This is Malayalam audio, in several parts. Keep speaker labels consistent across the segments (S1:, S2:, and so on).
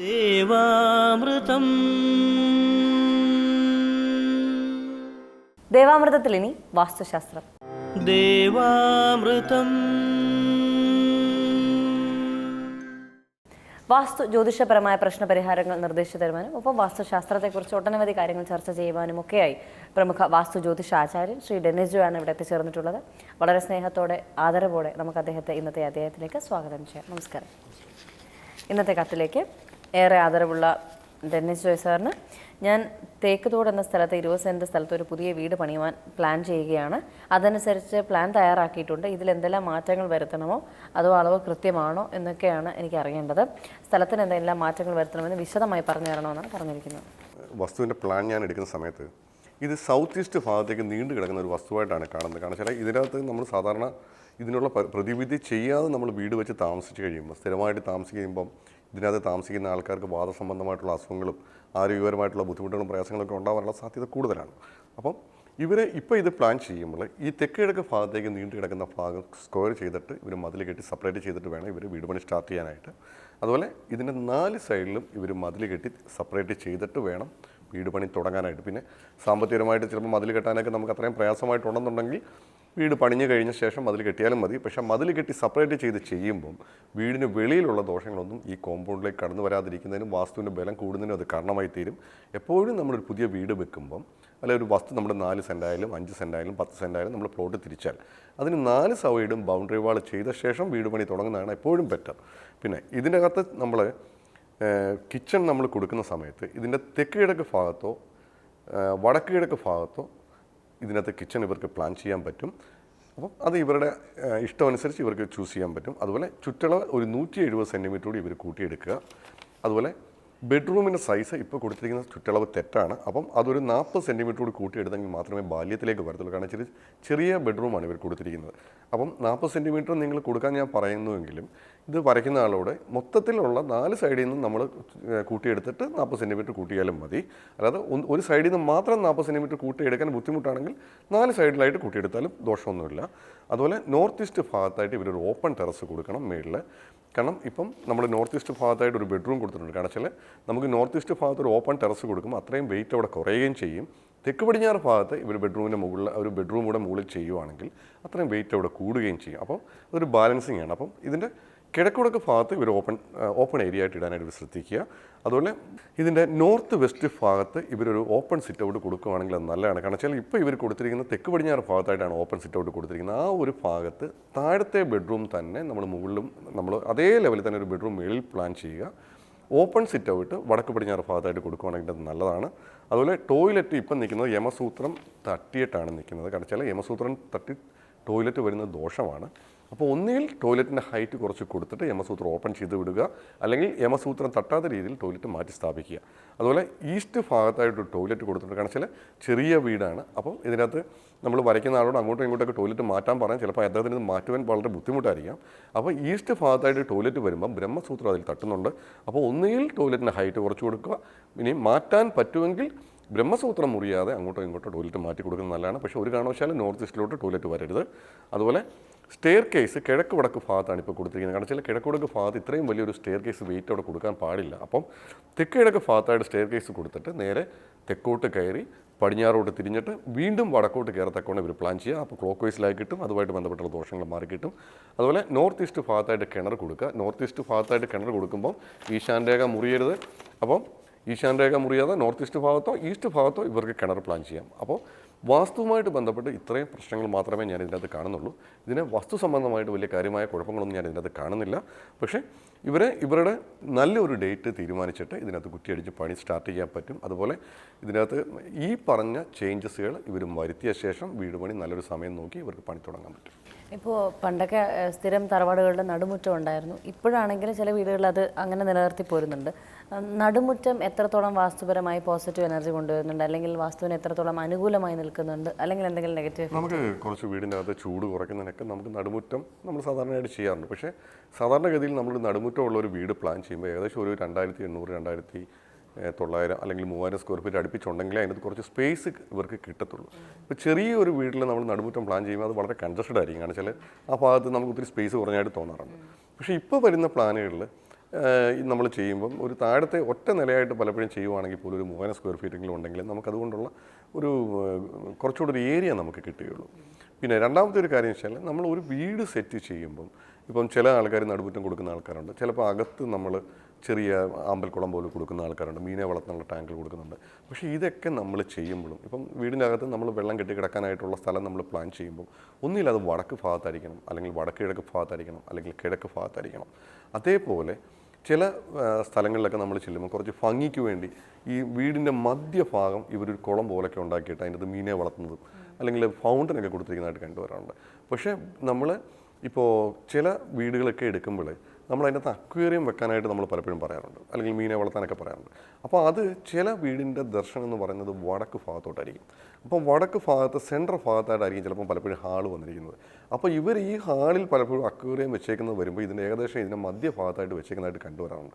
S1: ദേവാമൃതം.
S2: ദേവാമൃതത്തിൽ ഇനി വാസ്തുശാസ്ത്രം.
S1: ദേവാമൃതം.
S2: വാസ്തു ജ്യോതിഷപരമായ പ്രശ്നപരിഹാരങ്ങൾ നിർദ്ദേശിച്ചു തരുവാനും ഒപ്പം വാസ്തുശാസ്ത്രത്തെക്കുറിച്ച് ഒട്ടനവധി കാര്യങ്ങൾ ചർച്ച ചെയ്യുവാനും ഒക്കെയായി പ്രമുഖ വാസ്തു ജ്യോതിഷ ആചാര്യൻ ശ്രീ ഡെന്നിസ് ജോയാണ് ഇവിടെ എത്തിച്ചേർന്നിട്ടുള്ളത്. വളരെ സ്നേഹത്തോടെ ആദരവോടെ നമുക്ക് അദ്ദേഹത്തെ ഇന്നത്തെ അദ്ദേഹത്തിലേക്ക് സ്വാഗതം ചെയ്യാം. നമസ്കാരം. ഇന്നത്തെ കത്തിലേക്ക് ഏറെ ആദരവുള്ള ഡെന്നിസ് ജോയ് സാറിന്, ഞാൻ തേക്കുതോട് എന്ന സ്ഥലത്ത് 20 സെൻറ്റ് സ്ഥലത്ത് ഒരു പുതിയ വീട് പണിയുവാൻ പ്ലാൻ ചെയ്യുകയാണ്. അതനുസരിച്ച് പ്ലാൻ തയ്യാറാക്കിയിട്ടുണ്ട്. ഇതിൽ എന്തെല്ലാം മാറ്റങ്ങൾ വരുത്തണമോ അതോ അളവ് കൃത്യമാണോ എന്നൊക്കെയാണ് എനിക്ക് അറിയേണ്ടത്. സ്ഥലത്തിന് എന്തെല്ലാം മാറ്റങ്ങൾ വരുത്തണമെന്ന് വിശദമായി പറഞ്ഞു തരണമെന്നാണ് പറഞ്ഞിരിക്കുന്നത്.
S3: വസ്തുവിൻ്റെ പ്ലാൻ ഞാൻ എടുക്കുന്ന സമയത്ത് ഇത് സൗത്ത് ഈസ്റ്റ് ഭാഗത്തേക്ക് നീണ്ടു കിടക്കുന്ന ഒരു വസ്തുവായിട്ടാണ് കാണുന്നത്. കാരണം വെച്ചാൽ ഇതിനകത്ത് നമ്മൾ സാധാരണ ഇതിനുള്ള പ്രതിവിധി ചെയ്യാതെ നമ്മൾ വീട് വെച്ച് താമസിച്ച് കഴിയുമ്പോൾ, സ്ഥിരമായിട്ട് താമസിക്കുമ്പം ഇതിനകത്ത് താമസിക്കുന്ന ആൾക്കാർക്ക് വാദസംബന്ധമായിട്ടുള്ള അസുഖങ്ങളും ആരോഗ്യപരമായിട്ടുള്ള ബുദ്ധിമുട്ടുകളും പ്രയാസങ്ങളൊക്കെ ഉണ്ടാകാനുള്ള സാധ്യത കൂടുതലാണ്. അപ്പം ഇവരെ ഇപ്പോൾ ഇത് പ്ലാൻ ചെയ്യുമ്പോൾ ഈ തെക്കിഴക്ക് ഭാഗത്തേക്ക് നീണ്ടു കിടക്കുന്ന ഭാഗം സ്ക്വയർ ചെയ്തിട്ട് ഇവർ മതിൽ കെട്ടി സെപ്പറേറ്റ് ചെയ്തിട്ട് വേണം ഇവർ വീട് പണി സ്റ്റാർട്ട് ചെയ്യാനായിട്ട്. അതുപോലെ ഇതിൻ്റെ 4 സൈഡിലും ഇവർ മതിൽ കെട്ടി സെപ്പറേറ്റ് ചെയ്തിട്ട് വേണം വീട് പണി തുടങ്ങാനായിട്ട്. പിന്നെ സാമ്പത്തികമായിട്ട് ചിലപ്പോൾ മതിൽ കെട്ടാനൊക്കെ നമുക്ക് അത്രയും പ്രയാസമായിട്ടുണ്ടെന്നുണ്ടെങ്കിൽ വീട് പണിഞ്ഞു കഴിഞ്ഞ ശേഷം മതിൽ കെട്ടിയാലും മതി. പക്ഷേ മതിൽ കെട്ടി സെപ്പറേറ്റ് ചെയ്ത് ചെയ്യുമ്പം വീടിന് വെളിയിലുള്ള ദോഷങ്ങളൊന്നും ഈ കോമ്പൗണ്ടിലേക്ക് കടന്നു വരാതിരിക്കുന്നതിനും വാസ്തുവിൻ്റെ ബലം കൂടുന്നതിനും അത് കാരണമായി തീരും. എപ്പോഴും നമ്മളൊരു പുതിയ വീട് വെക്കുമ്പം അല്ലെങ്കിൽ ഒരു വസ്തു നമ്മുടെ 4 സെൻറ്റായാലും 5 സെൻറ്റായാലും 10 സെൻറ്റായാലും നമ്മൾ പ്ലോട്ട് തിരിച്ചാൽ അതിന് 4 സൈഡും ബൗണ്ടറി വാൾ ചെയ്ത ശേഷം വീട് പണി തുടങ്ങുന്നതാണ് എപ്പോഴും ബെറ്റർ. പിന്നെ ഇതിനകത്ത് നമ്മൾ കിച്ചൺ നമ്മൾ കൊടുക്കുന്ന സമയത്ത് ഇതിൻ്റെ തെക്ക് കിഴക്ക് ഭാഗത്തോ വടക്ക് കിഴക്ക് ഭാഗത്തോ ഇതിനകത്ത് കിച്ചൺ ഇവർക്ക് പ്ലാൻ ചെയ്യാൻ പറ്റും. അപ്പം അത് ഇവരുടെ ഇഷ്ടമനുസരിച്ച് ഇവർക്ക് ചൂസ് ചെയ്യാൻ പറ്റും. അതുപോലെ ചുറ്റളവ് ഒരു 170 സെൻറ്റിമീറ്റർ കൂടി ഇവർ കൂട്ടിയെടുക്കുക. അതുപോലെ ബെഡ്റൂമിൻ്റെ സൈസ് ഇപ്പോൾ കൊടുത്തിരിക്കുന്ന ചുറ്റളവ് തെറ്റാണ്. അപ്പം അതൊരു 40 സെൻറ്റിമീറ്റർ കൂടി കൂട്ടിയെടുത്തെങ്കിൽ മാത്രമേ ബാല്യത്തിലേക്ക് വരത്തുള്ളൂ. കാരണം ചെറിയ ബെഡ്റൂമാണ് ഇവർ കൊടുത്തിരിക്കുന്നത്. അപ്പം 40 സെൻറ്റിമീറ്റർ നിങ്ങൾ കൊടുക്കാൻ ഞാൻ പറയുന്നുവെങ്കിലും ഇത് വരയ്ക്കുന്ന ആളോട് മൊത്തത്തിലുള്ള 4 സൈഡിൽ നിന്നും നമ്മൾ കൂട്ടിയെടുത്തിട്ട് 40 സെൻറ്റിമീറ്റർ കൂട്ടിയാലും മതി. അല്ലാതെ ഒരു സൈഡിൽ നിന്ന് മാത്രം 40 സെൻറ്റിമീറ്റർ കൂട്ടിയെടുക്കാൻ ബുദ്ധിമുട്ടാണെങ്കിൽ 4 സൈഡിലായിട്ട് കൂട്ടിയെടുത്താലും ദോഷമൊന്നുമില്ല. അതുപോലെ നോർത്ത് ഈസ്റ്റ് ഭാഗത്തായിട്ട് ഇവരൊരു ഓപ്പൺ ടെറസ് കൊടുക്കണം മേളിൽ. കാരണം ഇപ്പം നമ്മൾ നോർത്ത് ഈസ്റ്റ് ഭാഗത്തായിട്ട് ഒരു ബെഡ്റൂം കൊടുത്തിട്ടുണ്ട്. കാരണം വെച്ചാൽ നമുക്ക് നോർത്ത് ഈസ്റ്റ് ഭാഗത്ത് ഒരു ഓപ്പൺ ടെറസ് കൊടുക്കുമ്പോൾ അത്രയും വെയിറ്റ് അവിടെ കുറയുകയും ചെയ്യും. തെക്ക് പടിഞ്ഞാറ് ഭാഗത്ത് ഇവർ ബെഡ്റൂമിൻ്റെ മുകളിൽ ഒരു ബെഡ്റൂം കൂടെ മുകളിൽ ചെയ്യുവാണെങ്കിൽ അത്രയും വെയിറ്റ് അവിടെ കൂടുകയും ചെയ്യും. അപ്പം അതൊരു ബാലൻസിങ് ആണ്. അപ്പം ഇതിൻ്റെ കിഴക്കുടക്ക് ഭാഗത്ത് ഇവർ ഓപ്പൺ ഏരിയ ആയിട്ട് ഇടാനായിട്ട് ഇവർ ശ്രദ്ധിക്കുക. അതുപോലെ ഇതിൻ്റെ നോർത്ത് വെസ്റ്റ് ഭാഗത്ത് ഇവരൊരു ഓപ്പൺ സിറ്റ് ഔട്ട് കൊടുക്കുകയാണെങ്കിൽ അത് നല്ലതാണ്. കാരണം വെച്ചാൽ ഇപ്പോൾ ഇവർ കൊടുത്തിരിക്കുന്ന തെക്ക് പടിഞ്ഞാറ് ഭാഗത്തായിട്ടാണ് ഓപ്പൺ സിറ്റ് ഔട്ട് കൊടുത്തിരിക്കുന്നത്. ആ ഒരു ഭാഗത്ത് താഴത്തെ ബെഡ്റൂം തന്നെ നമ്മൾ മുകളിലും നമ്മൾ അതേ ലെവലിൽ തന്നെ ഒരു ബെഡ്റൂം മുകളിൽ പ്ലാൻ ചെയ്യുക. ഓപ്പൺ സിറ്റ് ഔട്ട് വടക്ക് പടിഞ്ഞാറ് ഭാഗത്തായിട്ട് കൊടുക്കുകയാണെങ്കിൽ അത് നല്ലതാണ്. അതുപോലെ ടോയ്ലറ്റ് ഇപ്പം നിൽക്കുന്നത് യമസൂത്രം തട്ടിയിട്ടാണ് നിൽക്കുന്നത്. കാരണം വെച്ചാൽ യമസൂത്രം തട്ടി ടോയ്ലറ്റ് വരുന്നത് ദോഷമാണ്. അപ്പോൾ ഒന്നുകിൽ ടോയ്ലറ്റിൻ്റെ ഹൈറ്റ് കുറച്ച് കൊടുത്തിട്ട് യമസൂത്രം ഓപ്പൺ ചെയ്ത് വിടുക, അല്ലെങ്കിൽ യമസൂത്രം തട്ടാത്ത രീതിയിൽ ടോയ്ലറ്റ് മാറ്റി സ്ഥാപിക്കുക. അതുപോലെ ഈസ്റ്റ് ഭാഗത്തായിട്ട് ടോയ്ലറ്റ് കൊടുത്തിട്ട്, കാരണം വെച്ചാൽ ചെറിയ വീടാണ്. അപ്പോൾ ഇതിനകത്ത് നമ്മൾ വരയ്ക്കുന്ന ആളോട് അങ്ങോട്ടും ഇങ്ങോട്ടൊക്കെ ടോയ്ലറ്റ് മാറ്റാൻ പറയാൻ ചിലപ്പോൾ അദ്ദേഹത്തിന് ഇത് മാറ്റുവാൻ വളരെ ബുദ്ധിമുട്ടായിരിക്കാം. അപ്പോൾ ഈസ്റ്റ് ഭാഗത്തായിട്ട് ടോയ്ലറ്റ് വരുമ്പോൾ ബ്രഹ്മസൂത്രം അതിൽ തട്ടുന്നുണ്ട്. അപ്പോൾ ഒന്നുകിൽ ടോയ്ലറ്റിൻ്റെ ഹൈറ്റ് കുറച്ച് കൊടുക്കുക, ഇനി മാറ്റാൻ പറ്റുമെങ്കിൽ ബ്രഹ്മസൂത്രം മുറിയാതെ അങ്ങോട്ടോ ഇങ്ങോട്ടോ ടോയ്ലറ്റ് മാറ്റി കൊടുക്കുന്നത് നല്ലതാണ്. പക്ഷേ ഒരു കാരണവശാലും നോർത്ത് ഈസ്റ്റിലോട്ട് ടോയ്ലറ്റ് വരരുത്. അതുപോലെ സ്റ്റെയർ കേസ് കിഴക്ക് വടക്ക് ഭാഗത്താണ് ഇപ്പോൾ കൊടുത്തിരിക്കുന്നത്. കാരണം വെച്ചാൽ കിഴക്ക് വടക്ക് ഭാഗത്ത് ഇത്രയും വലിയൊരു സ്റ്റെയർ കേസ് വെയിറ്റ് അവിടെ കൊടുക്കാൻ പാടില്ല. അപ്പം തെക്ക് കിഴക്ക് ഭാഗത്തായിട്ട് സ്റ്റെയർ കേസ് കൊടുത്തിട്ട് നേരെ തെക്കോട്ട് കയറി പടിഞ്ഞാറോട്ട് തിരിഞ്ഞിട്ട് വീണ്ടും വടക്കോട്ട് കയറത്തക്കോണം ഇവർ പ്ലാൻ ചെയ്യുക. അപ്പോൾ ക്ലോക്ക് വൈസിലായി കിട്ടും, അതുമായിട്ട് ബന്ധപ്പെട്ടുള്ള ദോഷങ്ങൾ മാറി കിട്ടും. അതുപോലെ നോർത്ത് ഈസ്റ്റ് ഭാഗത്തായിട്ട് കിണർ കൊടുക്കുക. നോർത്ത് ഈസ്റ്റ് ഭാഗത്തായിട്ട് കിണർ കൊടുക്കുമ്പോൾ ഈശാൻ രേഖ മുറിയരുത്. അപ്പം ഈശാൻ രേഖ മുറിയാതെ നോർത്ത് ഈസ്റ്റ് ഭാഗത്തോ ഈസ്റ്റ് ഭാഗത്തോ ഇവർക്ക് കിണർ പ്ലാൻ ചെയ്യാം. അപ്പോൾ വാസ്തുവുമായിട്ട് ബന്ധപ്പെട്ട് ഇത്രയും പ്രശ്നങ്ങൾ മാത്രമേ ഞാൻ ഇതിനകത്ത് കാണുന്നുള്ളൂ. ഇതിന് വസ്തു സംബന്ധമായിട്ട് വലിയ കാര്യമായ കുഴപ്പങ്ങളൊന്നും ഞാൻ ഇതിനകത്ത് കാണുന്നില്ല. പക്ഷേ ഇവരുടെ നല്ലൊരു ഡേറ്റ് തീരുമാനിച്ചിട്ട് ഇതിനകത്ത് കുറ്റിയടിച്ച് പണി സ്റ്റാർട്ട് ചെയ്യാൻ പറ്റും. അതുപോലെ ഇതിനകത്ത് ഈ പറഞ്ഞ ചേഞ്ചസുകൾ ഇവർ വരുത്തിയ ശേഷം വീട് പണി നല്ലൊരു സമയം നോക്കി ഇവർക്ക് പണി തുടങ്ങാൻ പറ്റും.
S2: ഇപ്പോൾ പണ്ടൊക്കെ സ്ഥിരം തറവാടുകളുടെ നടുമുറ്റം ഉണ്ടായിരുന്നു. ഇപ്പോഴാണെങ്കിൽ ചില വീടുകളിൽ അത് അങ്ങനെ നിലനിർത്തി പോരുന്നുണ്ട്. നടുമുറ്റം എത്രത്തോളം വാസ്തുപരമായി പോസിറ്റീവ് എനർജി കൊണ്ടുവരുന്നുണ്ട്, അല്ലെങ്കിൽ വാസ്തുവിന് എത്രത്തോളം അനുകൂലമായി നിൽക്കുന്നുണ്ട്, അല്ലെങ്കിൽ എന്തെങ്കിലും നെഗറ്റീവ്?
S3: നമുക്ക് കുറച്ച് വീടിൻ്റെ അകത്ത് ചൂട് കുറയ്ക്കുന്നതിനൊക്കെ നമുക്ക് നടുമുറ്റം നമ്മൾ സാധാരണയായിട്ട് ചെയ്യാറുണ്ട്. പക്ഷേ സാധാരണഗതിയിൽ നമ്മൾ നടുമുറ്റമുള്ള ഒരു വീട് പ്ലാൻ ചെയ്യുമ്പോൾ ഏകദേശം ഒരു 2800, 2900 അല്ലെങ്കിൽ 3000 സ്ക്വയർ ഫീറ്റ് അടുപ്പിച്ചുണ്ടെങ്കിലേ അതിനകത്ത് കുറച്ച് സ്പേസ് ഇവർക്ക് കിട്ടത്തുള്ളൂ. ഇപ്പോൾ ചെറിയൊരു വീട്ടിൽ നമ്മൾ നടുമുറ്റം പ്ലാൻ ചെയ്യുമ്പോൾ അത് വളരെ കൺജസ്റ്റഡ് ആയിരിക്കും. കാരണം വെച്ചാൽ ആ ഭാഗത്ത് നമുക്ക് ഒത്തിരി സ്പേസ് കുറഞ്ഞായിട്ട് തോന്നാറുണ്ട്. പക്ഷേ ഇപ്പോൾ വരുന്ന പ്ലാനുകളിൽ നമ്മൾ ചെയ്യുമ്പം ഒരു താഴത്തെ ഒറ്റ നിലയായിട്ട് പലപ്പോഴും ചെയ്യുവാണെങ്കിൽ പോലും ഒരു 3000 സ്ക്വയർ ഫീറ്റെങ്കിലും ഉണ്ടെങ്കിൽ നമുക്കതുകൊണ്ടുള്ള ഒരു കുറച്ചുകൂടി ഒരു ഏരിയ നമുക്ക് കിട്ടുകയുള്ളൂ. പിന്നെ രണ്ടാമത്തെ ഒരു കാര്യം വെച്ചാൽ നമ്മൾ ഒരു വീട് സെറ്റ് ചെയ്യുമ്പം ഇപ്പം ചില ആൾക്കാർ നടുമുറ്റം കൊടുക്കുന്ന ആൾക്കാരുണ്ട്, ചിലപ്പോൾ അകത്ത് നമ്മൾ ചെറിയ അമ്പൽക്കുളം പോലെ കൊടുക്കുന്ന ആൾക്കാരുണ്ട്, മീനെ വളർത്താനുള്ള ടാങ്കിൽ കൊടുക്കുന്നുണ്ട്. പക്ഷേ ഇതൊക്കെ നമ്മൾ ചെയ്യുമ്പോഴും ഇപ്പം വീടിൻ്റെ അകത്ത് നമ്മൾ വെള്ളം കെട്ടി കിടക്കാനായിട്ടുള്ള സ്ഥലം നമ്മൾ പ്ലാൻ ചെയ്യുമ്പോൾ ഒന്നുകിൽ അത് വടക്ക് ഭാഗത്തായിരിക്കണം, അല്ലെങ്കിൽ വടക്ക് കിഴക്ക് ഭാഗത്തായിരിക്കണം, അല്ലെങ്കിൽ കിഴക്ക് ഭാഗത്തായിരിക്കണം. അതേപോലെ ചില സ്ഥലങ്ങളിലൊക്കെ നമ്മൾ ചെല്ലുമ്പോൾ കുറച്ച് ഭംഗിക്ക് വേണ്ടി ഈ വീടിൻ്റെ മധ്യഭാഗം ഇവരൊരു കുളം പോലൊക്കെ ഉണ്ടാക്കിയിട്ട് അതിൻ്റെ അത് മീനെ വളർത്തുന്നതും അല്ലെങ്കിൽ ഫൗണ്ടനൊക്കെ കൊടുത്തിരിക്കുന്നതായിട്ട് കണ്ടുവരാറുണ്ട്. പക്ഷേ നമ്മൾ ഇപ്പോൾ ചില വീടുകളൊക്കെ എടുക്കുമ്പോൾ നമ്മൾ അതിനകത്ത് അക്വേറിയം വെക്കാനായിട്ട് നമ്മൾ പലപ്പോഴും പറയാറുണ്ട്, അല്ലെങ്കിൽ മീനെ വളർത്താനൊക്കെ പറയാറുണ്ട്. അപ്പോൾ അത് ചില വീടിൻ്റെ ദർശനം എന്ന് പറയുന്നത് വടക്ക് ഭാഗത്തോട്ടായിരിക്കും. അപ്പോൾ വടക്ക് ഭാഗത്ത് സെൻട്രൽ ഭാഗത്തായിട്ടായിരിക്കും ചിലപ്പോൾ പലപ്പോഴും ഹാള് വന്നിരിക്കുന്നത്. അപ്പോൾ ഇവർ ഈ ഹാളിൽ പലപ്പോഴും അക്വേറിയം വെച്ചേക്കുന്നത് വരുമ്പോൾ ഇതിൻ്റെ ഏകദേശം ഇതിൻ്റെ മധ്യഭാഗത്തായിട്ട് വെച്ചേക്കുന്നതായിട്ട് കണ്ടുവരാറുണ്ട്.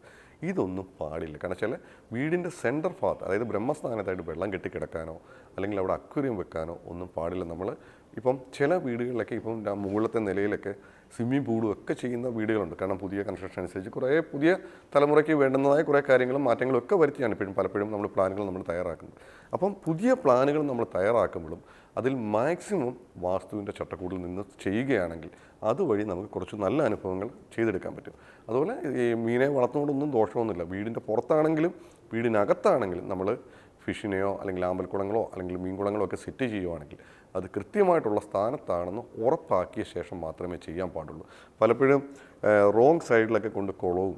S3: ഇതൊന്നും പാടില്ല. കാരണം വെച്ചാൽ വീടിൻ്റെ സെൻറ്റർ ഭാഗത്ത്, അതായത് ബ്രഹ്മസ്ഥാനത്തായിട്ട് വെള്ളം കെട്ടിക്കിടക്കാനോ അല്ലെങ്കിൽ അവിടെ അക്വേറിയം വെക്കാനോ ഒന്നും പാടില്ല. നമ്മൾ ഇപ്പം ചില വീടുകളിലൊക്കെ ഇപ്പം മുകളിലത്തെ നിലയിലൊക്കെ സ്വിമ്മിംഗ് പൂളും ഒക്കെ ചെയ്യുന്ന വീടുകളുണ്ട്. കാരണം പുതിയ കൺസ്ട്രക്ഷൻ അനുസരിച്ച് കുറേ പുതിയ തലമുറയ്ക്ക് വേണ്ടുന്നതായ കുറേ കാര്യങ്ങളും മാറ്റങ്ങളും ഒക്കെ വരുത്തിയാണ് ഇപ്പോഴും പലപ്പോഴും നമ്മൾ പ്ലാനുകൾ നമ്മൾ തയ്യാറാക്കുന്നത്. അപ്പം പുതിയ പ്ലാനുകൾ നമ്മൾ തയ്യാറാക്കുമ്പോഴും അതിൽ മാക്സിമം വാസ്തുവിൻ്റെ ചട്ടക്കൂടിൽ നിന്ന് ചെയ്യുകയാണെങ്കിൽ അതുവഴി നമുക്ക് കുറച്ച് നല്ല അനുഭവങ്ങൾ ചെയ്തെടുക്കാൻ പറ്റും. അതുപോലെ ഈ മീനെ വളർത്തുന്നതുകൊണ്ടൊന്നും ദോഷമൊന്നുമില്ല. വീടിൻ്റെ പുറത്താണെങ്കിലും വീടിനകത്താണെങ്കിലും നമ്മൾ ഫിഷിനെയോ അല്ലെങ്കിൽ ആമ്പൽക്കുളങ്ങളോ അല്ലെങ്കിൽ മീൻകുളങ്ങളോ ഒക്കെ സെറ്റ് ചെയ്യുവാണെങ്കിൽ അത് കൃത്യമായിട്ടുള്ള സ്ഥാനത്താണെന്ന് ഉറപ്പാക്കിയ ശേഷം മാത്രമേ ചെയ്യാൻ പാടുള്ളൂ. പലപ്പോഴും റോങ് സൈഡിലൊക്കെ കൊണ്ട് കുളവും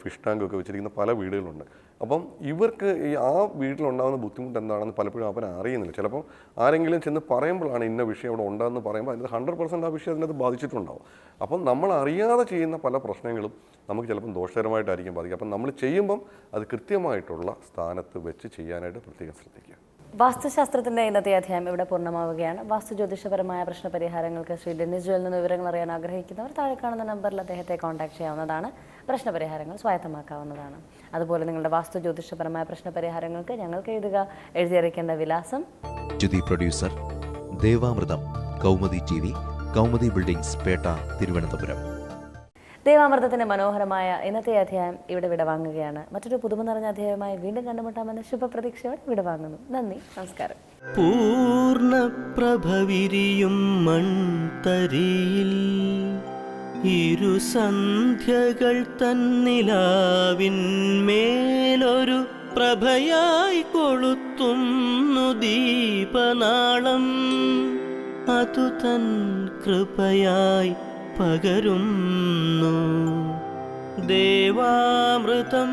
S3: ഫിഷ് ടാങ്കൊക്കെ വെച്ചിരിക്കുന്ന പല വീടുകളുണ്ട്. അപ്പം ഇവർക്ക് ഈ ആ വീട്ടിലുണ്ടാകുന്ന ബുദ്ധിമുട്ട് എന്താണെന്ന് പലപ്പോഴും അവൻ അറിയുന്നില്ല. ചിലപ്പോൾ ആരെങ്കിലും ചെന്ന് പറയുമ്പോഴാണ് ഇന്ന വിഷയം അവിടെ ഉണ്ടാകുന്ന പറയുമ്പോൾ അതിൻ്റെ 100% ആ വിഷയം അതിനകത്ത് ബാധിച്ചിട്ടുണ്ടാവും. അപ്പം നമ്മൾ അറിയാതെ ചെയ്യുന്ന പല പ്രശ്നങ്ങളും നമുക്ക് ചിലപ്പം ദോഷകരമായിട്ടായിരിക്കും ബാധിക്കുക. അപ്പം നമ്മൾ ചെയ്യുമ്പം അത് കൃത്യമായിട്ടുള്ള സ്ഥാനത്ത് വെച്ച് ചെയ്യാനായിട്ട് പ്രത്യേകം ശ്രദ്ധിക്കുക.
S2: വാസ്തുശാസ്ത്രത്തിന്റെ ഇന്നത്തെ അധ്യായം ഇവിടെ പൂർണ്ണമാവുകയാണ്. വാസ്തു ജ്യോതിഷപരമായ പ്രശ്നപരിഹാരങ്ങൾക്ക് ശ്രീ ഡെന്നിസ് ജോയിൽ നിന്ന് വിവരങ്ങൾ അറിയാൻ ആഗ്രഹിക്കുന്നവർ താഴെ കാണുന്ന നമ്പറിൽ അദ്ദേഹത്തെ കോൺടാക്ട് ചെയ്യാവുന്നതാണ്. പ്രശ്നപരിഹാരങ്ങൾ സ്വായത്തമാക്കാവുന്നതാണ്. അതുപോലെ നിങ്ങളുടെ വാസ്തു ജ്യോതിഷപരമായ പ്രശ്നപരിഹാരങ്ങൾക്ക് ഞങ്ങൾക്ക് എഴുതിയറിയിക്കേണ്ട വിലാസം:
S1: Jyothi producer, Devamritham, Kaumudi TV, Kaumudi buildings, Pettah, Thiruvananthapuram.
S2: ദേവാമൃതത്തിന്റെ മനോഹരമായ ഇന്നത്തെ അധ്യായം ഇവിടെ വിടവാങ്ങുകയാണ്. മറ്റൊരു പുതുമ നിറഞ്ഞ അധ്യായമായി വീണ്ടും കണ്ടുമുട്ടാമെന്ന ശുഭപ്രതീക്ഷയോടെ വിടവാങ്ങുന്നു. നന്ദി, നമസ്കാരം.
S4: പൂർണ്ണപ്രഭവിരിയും മൺതരിയിൽ ഇരുസന്ധ്യകൾ തന്നിലാവിന്മേലൊരു പ്രഭയായി കൊളുത്തുന്നു ദീപനാളം. അതു തൻ കൃപയായി പകരുന്നു ദേവാമൃതം.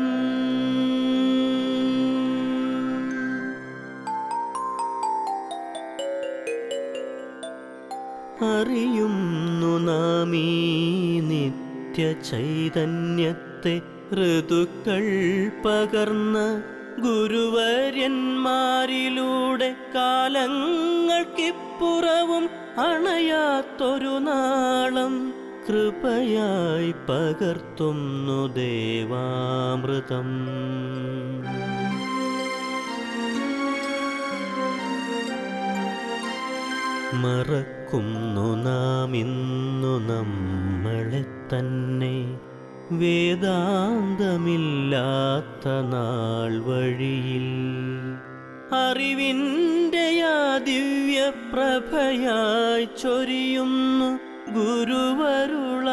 S4: അറിയുന്നു നാം ഈ നിത്യ ചൈതന്യത്തെ, ഋതുക്കൾ പകർന്ന ഗുരുവര്യന്മാരിലൂടെ കാലങ്ങൾക്കിപ്പുറവും അണയാത്തൊരു നാളം കൃപയായി പകർത്തുന്നു ദേവാമൃതം. മറക്കുന്നു നാം ഇന്നു നമ്മളെ തന്നെ, വേദാന്തമില്ലാത്ത നാൾ വഴിയിൽ അറിവിൻ്റെ ആ ദിവ്യപ്രഭയായി ചൊരിയുന്നു ഗുരുവരുളാകുന്ന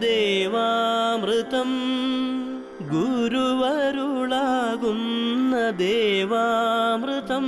S4: ദേവാമൃതം. ഗുരുവരുളാകുന്ന ദേവാമൃതം.